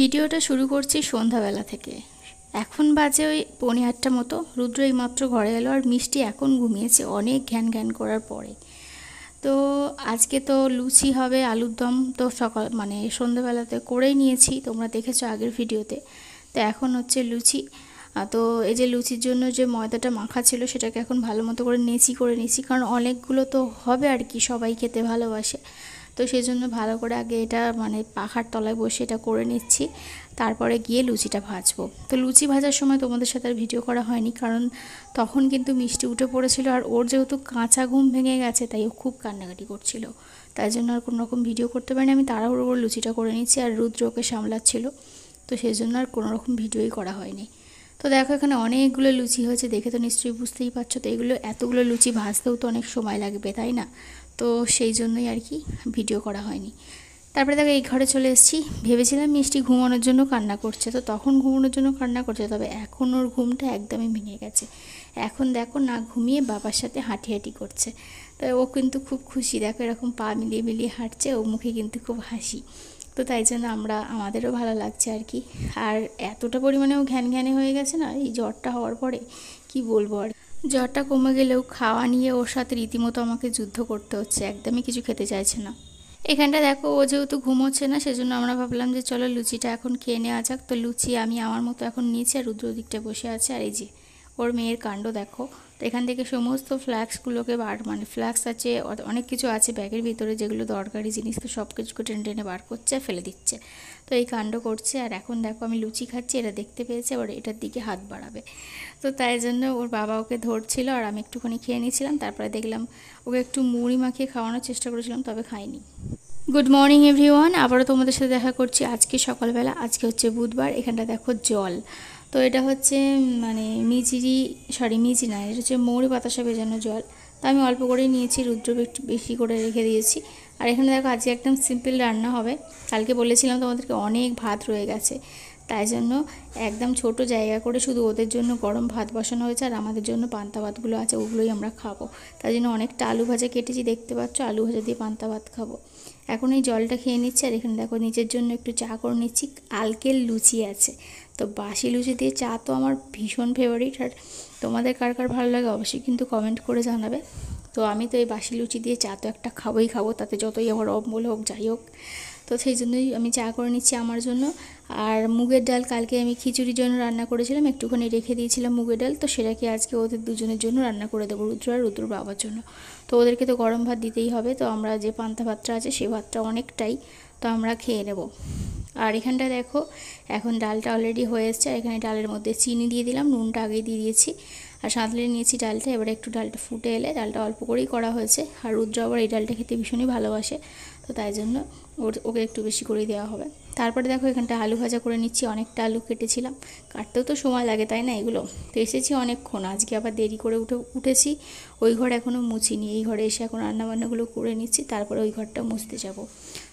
ভিডিওটা শুরু করছি সন্ধ্যাবেলা থেকে। এখন বাজে ওই 8:15 মতো। রুদ্র এইমাত্র ঘরে এলো আর মিষ্টি এখন ঘুমিয়েছে অনেক ঘ্যান ঘ্যান করার পরে। তো আজকে তো লুচি হবে, আলুর দম তো সকাল সন্ধ্যাবেলাতে করেই নিয়েছি, তোমরা দেখেছো আগের ভিডিওতে। তো এখন হচ্ছে লুচি। তো এই যে লুচির জন্য যে ময়দাটা মাখা ছিল সেটাকে এখন ভালো মতো করে করে নিয়েছি, কারণ অনেকগুলো তো হবে আর কি, সবাই খেতে ভালোবাসে। তো সেই জন্য ভালো করে আগে এটা পাখার তলায় বসে এটা করে নিচ্ছি, তারপরে গিয়ে লুচিটা ভাজবো। তো লুচি ভাজার সময় তোমাদের সাথে আর ভিডিও করা হয়নি, কারণ তখন কিন্তু মিষ্টি উঠে পড়েছিল আর ওর যেহেতু কাঁচা ঘুম ভেঙে গেছে তাই ও খুব কান্নাকাটি করছিল, তাই জন্য আর কোনো রকম ভিডিও করতে পারিনি। আমি তাড়াহুড়ো করে লুচিটা করে নিচ্ছি আর রুদ্র ওকে সামলাচ্ছিল, তো সেই জন্য আর কোনো রকম ভিডিওই করা হয়নি। তো দেখো এখানে অনেকগুলো লুচি হয়েছে, দেখে তো নিশ্চয়ই বুঝতেই পারছো। তো এতগুলো লুচি ভাজতেও তো অনেক সময় লাগবে, তাই না? তো সেই জন্যই আর কি ভিডিও করা হয়নি। তারপরে দেখো এই ঘরে চলে এসেছি। ভেবেছিলাম মিষ্টি ঘুমানোর জন্য কান্না করছে, তো তখন ঘুমানোর জন্য কান্না করছে, তবে এখন ওর ঘুমটা একদমই ভেঙে গেছে। এখন দেখো না ঘুমিয়ে বাবার সাথে হাঁটি করছে। তো ও কিন্তু খুব খুশি, দেখো এরকম পা মিলিয়ে মিলিয়ে হাঁটছে, ও মুখে কিন্তু খুব হাসি। তো তাই জন্য আমাদেরও ভালো লাগছে আর কি। আর এতটা পরিমাণে ও ঘ্যান ঘ্যানে হয়ে গেছে না এই জ্বরটা হওয়ার পরে, কি বলবো আর। জ্বরটা কমে গেলেও খাওয়া নিয়ে ওর সাথে রীতিমতো আমাকে যুদ্ধ করতে হচ্ছে, একদমই কিছু খেতে চাইছে না। এখানটা দেখো ও যেহেতু ঘুমোচ্ছে না, সেজন্য আমরা ভাবলাম যে চলো লুচিটা এখন খেয়ে নেওয়া যাক। তো লুচি আমি আমার মতো এখন নিয়েছি আর রুদ্র দিকটা বসে আছে। আর এই যে ওর মেয়ের কাণ্ড দেখো। তো এখান থেকে সমস্ত ফ্ল্যাক্সগুলোকে ফ্ল্যাক্স আছে, অনেক কিছু আছে ব্যাগের ভিতরে যেগুলো দরকারি জিনিস, তো সব কিছুকে টেনে টেনে বার করছে, ফেলে দিচ্ছে। তো এই কাণ্ড করছে। আর এখন দেখো আমি লুচি খাচ্ছি, এটা দেখতে পেয়েছে, এবার এটার দিকে হাত বাড়াবে। তো তাই জন্য ওর বাবা ওকে ধরছিল আর আমি একটুখানি খেয়ে নিয়েছিলাম। তারপরে দেখলাম ওকে একটু মুড়ি মাখিয়ে খাওয়ানোর চেষ্টা করেছিলাম, তবে খাইনি। গুড মর্নিং এভরিওয়ান, আবারও তোমাদের সাথে দেখা করছি আজকে সকালবেলা। আজকে হচ্ছে বুধবার। এখানটা দেখো জল, তো এটা হচ্ছে মিজি না, এটা হচ্ছে মৌরি বাতাসা ভেজানো জল। তো আমি অল্প করেই নিয়েছি, রুদ্র একটু বেশি করে রেখে দিয়েছি। আর এখানে দেখো আজকে একদম সিম্পল রান্না হবে। কালকে বলেছিলাম তোমাদেরকে অনেক ভাত রয়ে গেছে, তাই জন্য একদম ছোট জায়গা করে শুধু ওদের জন্য গরম ভাত বসানো হয়েছে, আর আমাদের জন্য পান্তা ভাতগুলো আছে, ওগুলোই আমরা খাবো। তাই জন্য অনেকটা আলু ভাজা কেটেছি, দেখতে পাচ্ছ, আলু ভাজা দিয়ে পান্তা ভাত খাবো। এখন এই জলটা খেয়ে নিচ্ছি। আর এখানে দেখো নিজের জন্য একটু চা করে নিচ্ছি। কালকের লুচি আছে, তো বাসি লুচি দিয়ে চা তো আমার ভীষণ ফেভারিট। আর তোমাদের কার কার ভালো লাগে অবশ্যই কিন্তু কমেন্ট করে জানাবে। তো আমি তো এই বাসি লুচি দিয়ে চা তো একটা খাবো, তাতে যতই আমার অম্বল হোক যাই হোক। তো সেই জন্যই আমি চা করে নিচ্ছি আমার জন্য। আর মুগের ডাল কালকে আমি খিচুড়ির জন্য রান্না করেছিলাম, একটুখানি রেখে দিয়েছিলাম মুগের ডাল, তো সেটাকে আজকে ওদের দুজনের জন্য রান্না করে দেবো, রুদ্র আর রুদ্র বাবার জন্য। তো ওদেরকে তো গরম ভাত দিতেই হবে, তো আমরা যে পান্তা ভাতটা আছে সেই ভাতটা অনেকটাই, তো আমরা খেয়ে নেব। আর এখানটা দেখো এখন ডালটা অলরেডি হয়ে এসছে। আর এখানে ডালের মধ্যে চিনি দিয়ে দিলাম, নুনটা আগেই দিয়ে দিয়েছি, আর সাঁতলে নিয়েছি ডালটা। এবারে একটু ডালটা ফুটে এলে, ডালটা অল্প করেই করা হয়েছে, আর রুদ্র আবার এই ডালটা খেতে ভীষণই ভালোবাসে, তো তাই জন্য ওকে একটু বেশি করেই দেওয়া হবে। তারপরে দেখো এখানটা আলু ভাজা করে নিচ্ছি, অনেকটা আলু কেটেছিলাম, কাটতেও তো সময় লাগে তাই না এগুলো। তো এসেছি অনেকক্ষণ, আজকে আবার দেরি করে উঠেছি। ওই ঘর এখনও মুছিনি, এই ঘরে এসে এখন রান্নাবান্নাগুলো করে নিচ্ছি, তারপরে ওই ঘরটা মুছতে যাব।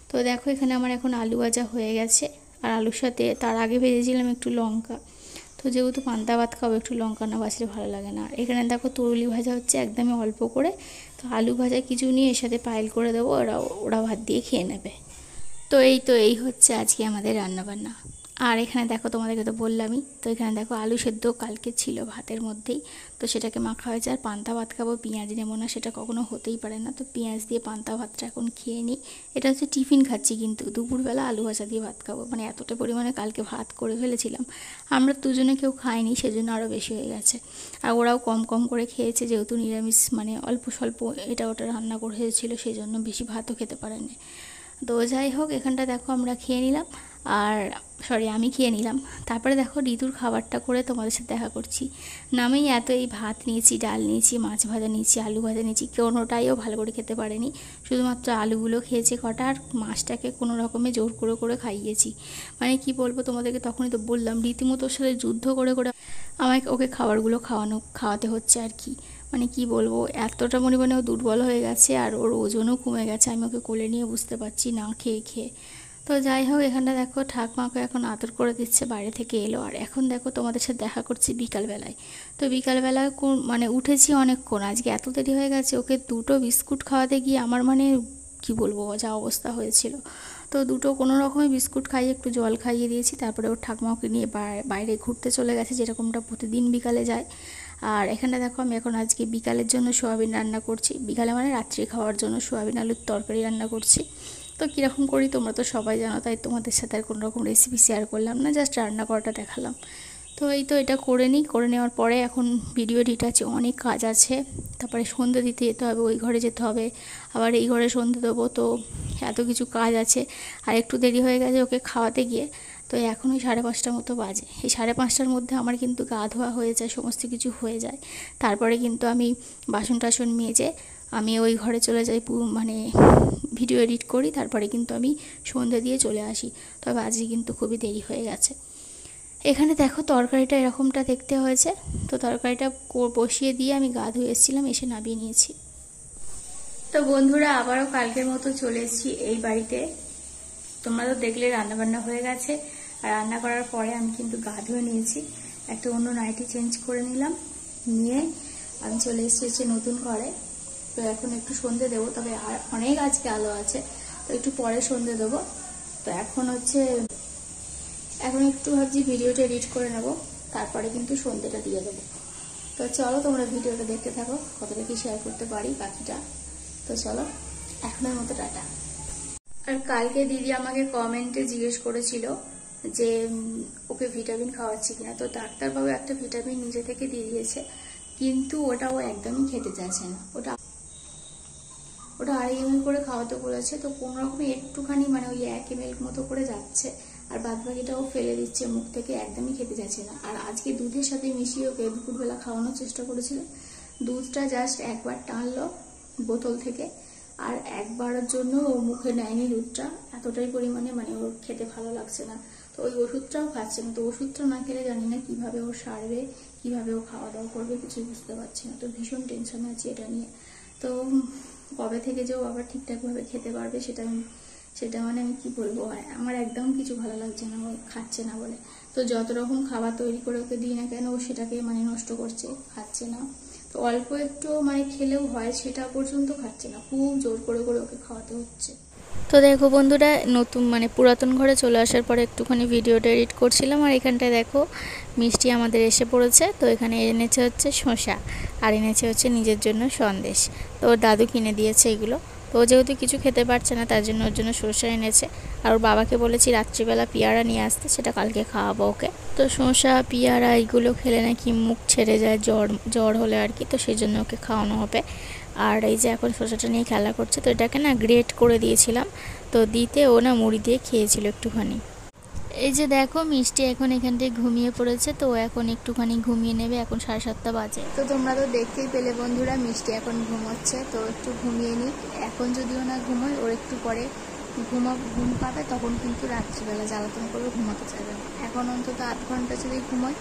তো দেখো এখানে আমার এখন আলু ভাজা হয়ে গেছে, আর আলুর সাথে তার আগে ভেজেছিলাম একটু লঙ্কা। তো যেহেতু পান্তা ভাত খাবো, একটু লঙ্কা না বাছলে ভালো লাগে না। আর এখানে দেখো তরুলি ভাজা হচ্ছে একদমই অল্প করে, তো আলু ভাজা কিছু নিয়ে এর সাথে পাইল করে দেবো, ওরা ভাত দিয়ে খেয়ে নেবে। তো এই হচ্ছে আজকে আমাদের রান্নাবান্না। আর এখানে দেখো তোমাদেরকে তো বললামই, তো এখানে দেখো আলু সেদ্ধ কালকে ছিল ভাতের মধ্যেই, তো সেটাকে মাখা হয়েছে। আর পান্তা ভাত খাবো, পেঁয়াজ নেবো না সেটা কখনো হতেই পারে না, তো পেঁয়াজ দিয়ে পান্তা ভাতটা এখন খেয়ে নিই। এটা হচ্ছে টিফিন খাচ্ছি, কিন্তু দুপুরবেলা আলু ভাজা দিয়ে ভাত খাবো, এতটা পরিমাণে কালকে ভাত করে ফেলেছিলাম। আমরা দুজনে কেউ খাইনি, সেজন্য আরও বেশি হয়ে গেছে। আর ওরাও কম কম করে খেয়েছে, যেহেতু নিরামিষ অল্প স্বল্প এটা ওটা রান্না করে হয়েছিল, সেই জন্য বেশি ভাতও খেতে পারেনি। তো যাই হোক এখানটা দেখো আমরা খেয়ে নিলাম, আমি খেয়ে নিলাম। তারপরে দেখো ঋতুর খাবারটা করে তোমাদের সাথে দেখা করছি। নামেই এই ভাত নিয়েছি, ডাল নিয়েছি, মাছ ভাজা নিয়েছি, আলু ভাজা নিয়েছি, কোনোটাইও ভালো করে খেতে পারেনি, শুধুমাত্র আলুগুলো খেয়েছে কটা, আর মাছটাকে কোনো রকমে জোর করে খাইয়েছি। কি বলবো তোমাদেরকে, তখনই তো বললাম রীতিমতো ওর সাথে যুদ্ধ করে আমাকে ওকে খাবারগুলো খাওয়াতে হচ্ছে আর কি। কি বলবো, এতটা ও দুর্বল হয়ে গেছে, আর ওর ওজনও কমে গেছে, আমি ওকে কোলে নিয়ে বুঝতে পারছি না খেয়ে খেয়ে। তো যাই হোক এখানটা দেখো ঠাকমাকে এখন আদর করে দিচ্ছে, বাইরে থেকে এলো। আর এখন দেখো তোমাদের সাথে দেখা করছি বিকালবেলায়। তো বিকালবেলায় উঠেছি অনেকক্ষণ, আজকে এত দেরি হয়ে গেছে, ওকে দুটো বিস্কুট খাওয়াতে গিয়ে আমার কি বলবো যা অবস্থা হয়েছিল। তো দুটো কোনো রকমে বিস্কুট খাইয়ে একটু জল খাইয়ে দিয়েছি, তারপরে ওর ঠাকুমাকে নিয়ে বাইরে ঘুরতে চলে গেছে, যেরকমটা প্রতিদিন বিকালে যায়। আর এখানে দেখো আমি এখন আজকে বিকালের জন্য সোয়াবিন রান্না করছি, বিকালে মানে রাত্রি খাওয়ার জন্য সোয়াবিন আলুর তরকারি রান্না করছি। তো কীরকম করি তোমরা তো সবাই জানো, তাই তোমাদের সাথে আর কোনো রকম রেসিপি শেয়ার করলাম না, জাস্ট রান্না করাটা দেখালাম। তো এই তো এটা করে নেওয়ার পরে এখন ভিডিও এডিট আছে, অনেক কাজ আছে, তারপরে সন্ধ্যে দিতে যেতে হবে, ওই ঘরে যেতে হবে, আবার এই ঘরে সন্ধ্যে দেবো, তো এত কিছু কাজ আছে। আর একটু দেরি হয়ে গেছে ওকে খাওয়াতে গিয়ে, তো এখন ওই 5:30 মতো বাজে। এই 5:30টার মধ্যে আমার কিন্তু গা ধোয়া হয়ে যায়, সমস্ত কিছু হয়ে যায়। তারপরে কিন্তু আমি বাসন টাসন মেজে আমি ওই ঘরে চলে যাই, মানে ভিডিও এডিট করি, তারপরে কিন্তু আমি সন্ধ্যে দিয়ে চলে আসি। তবে আজকে কিন্তু খুবই দেরি হয়ে গেছে। এখানে দেখো তরকারিটা এরকমটা দেখতে হয়েছে, তো তরকারিটা বসিয়ে দিয়ে আমি গা ধুয়ে এসেছিলাম, এসে নামিয়ে নিয়েছি। তো বন্ধুরা আবারও কালকের মতো চলে এসেছি এই বাড়িতে। তোমরা তো দেখলে রান্নাবান্না হয়ে গেছে, আর রান্না করার পরে আমি কিন্তু গা ধুয়ে নিয়েছি, একটা অন্য নাইটি চেঞ্জ করে নিলাম, নিয়ে আমি চলে এসেছি নতুন ঘরে। তো এখন একটু সন্ধে দেবো, তবে আর অনেক আজকে আলো আছে, তো একটু পরে সন্ধে দেবো। তো এখন একটু ভাবছি ভিডিওটা এডিট করে নেব, তারপরে কিন্তু সন্ধেটা দিয়ে দেবো। তো চলো তোমরা ভিডিওটা দেখতে থাকো, কতটা কি শেয়ার করতে পারি বাকিটা। তো চলো এখনের মতো টাটা। আর কালকে দিদি আমাকে কমেন্টে জিজ্ঞেস করেছিল যে ওকে ভিটামিন খাওয়াচ্ছি কিনা, তো ডাক্তারবাবু একটা ভিটামিন নিজে থেকে দিয়ে দিয়েছে, কিন্তু ওটা ও একদমই খেতে চাইছে না। ওটা 2.5 ml করে খাওয়াতে বলেছে, তো কোনো রকমে একটুখানি মানে ওই 1 ml মতো করে যাচ্ছে, আর বাদ বাকিটাও ফেলে দিচ্ছে মুখ থেকে, একদমই খেতে যাচ্ছে না। আর আজকে দুধের সাথে মিশিয়ে ওকে দুপুরবেলা খাওয়ানোর চেষ্টা করেছিল, দুধটা জাস্ট একবার টানলো বোতল থেকে, আর একবারের জন্য ও মুখে নেয়নি দুধটা, এতটাই পরিমাণে মানে ওর খেতে ভালো লাগছে না। তো ওই ওষুধটাও খাচ্ছে না, তো ওষুধটা না খেলে জানি না কিভাবে ও সারবে, কিভাবে ও খাওয়া দাওয়া করবে, কিছুই বুঝতে পারছি না। তো ভীষণ টেনশন আছে এটা নিয়ে। তো কবে থেকে যে ও আবার ঠিকঠাকভাবে খেতে পারবে সেটা মানে আমি কি বলবো, আমার একদম কিছু ভালো লাগছে না ও খাচ্ছে না বলে। তো যত রকম খাবার তৈরি করে ওকে দিই না কেন, ও সেটাকে মানে নষ্ট করছে, খাচ্ছে না। তো অল্প একটু মানে খেলেও হয়, সেটা পর্যন্ত খাচ্ছে না, খুব জোর করে করে ওকে খাওয়াতে হচ্ছে। তো দেখো বন্ধুরা, নতুন মানে পুরাতন ঘরে চলে আসার পরে একটুখানি ভিডিওটা এডিট করছিলাম, আর এখানটায় দেখো মিষ্টি আমাদের এসে পড়েছে। তো এখানে এনেছে হচ্ছে শসা, আর এনেছে হচ্ছে নিজের জন্য সন্দেশ। তো ওর দাদু কিনে দিয়েছে এগুলো, তো ও যেহেতু কিছু খেতে পারছে না তার জন্য ওর জন্য শসা এনেছে। আর ওর বাবাকে বলেছি রাত্রিবেলা পেয়ারা নিয়ে আসতে, সেটা কালকে খাওয়াবো ওকে। তো শসা পেয়ারা এইগুলো খেলে নাকি মুখ ছেড়ে যায়, জ্বর হলে আর কি, তো সেই জন্য ওকে খাওয়ানো হবে। আর এই যে এখন শসাটা নিয়ে খেলা করছে, তো এটাকে না গ্রেট করে দিয়েছিলাম, তো দিতে ও না মুড়ি দিয়ে খেয়েছিল একটুখানি। এই যে দেখো মিষ্টি এখন এখান থেকে ঘুমিয়ে পড়েছে, তো এখন একটুখানি ঘুমিয়ে নেবে, এখন 7:30 বাজে। তো তোমরা তো দেখতেই পেলে বন্ধুরা, মিষ্টি এখন ঘুমোচ্ছে, তো একটু ঘুমিয়ে নিক। এখন যদিও না ঘুমোয়, ওর একটু পরে ঘুম পাবে, তখন কিন্তু রাত্রিবেলা জ্বালাতন করবে, ঘুমাতে চাইবে না। এখন অন্তত 8 ঘন্টা যদি ঘুমোয়,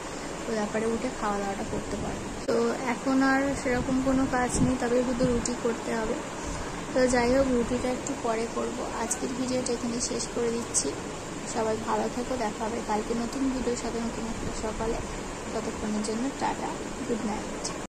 তো ব্যাপারে উঠে খাওয়া দাওয়াটা করতে পারবে। তো এখন আর সেরকম কোনো কাজ নেই, তবে শুধু রুটি করতে হবে। তো যাই হোক, রুটিটা একটু পরে করব। আজকের ভিডিওটা এখানে শেষ করে দিচ্ছি। সবাই ভালো থেকো, দেখা হবে কালকে নতুন ভিডিওর সাথে, নতুন একটা সকালে। ততক্ষণের জন্য টাটা, গুড নাইট।